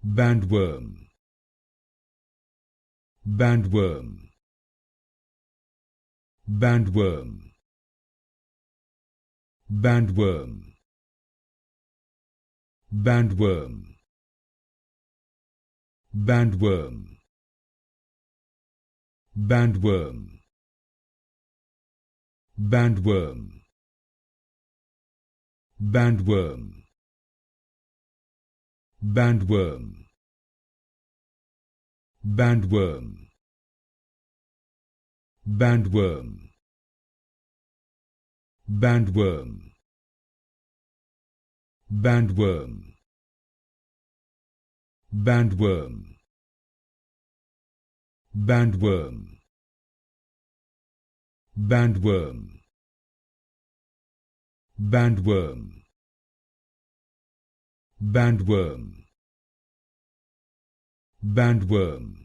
Bandworm, bandworm, bandworm, bandworm, bandworm, bandworm, bandworm, bandworm, bandworm, bandworm, bandworm, bandworm, bandworm, bandworm, bandworm, bandworm, bandworm, bandworm, bandworm, bandworm,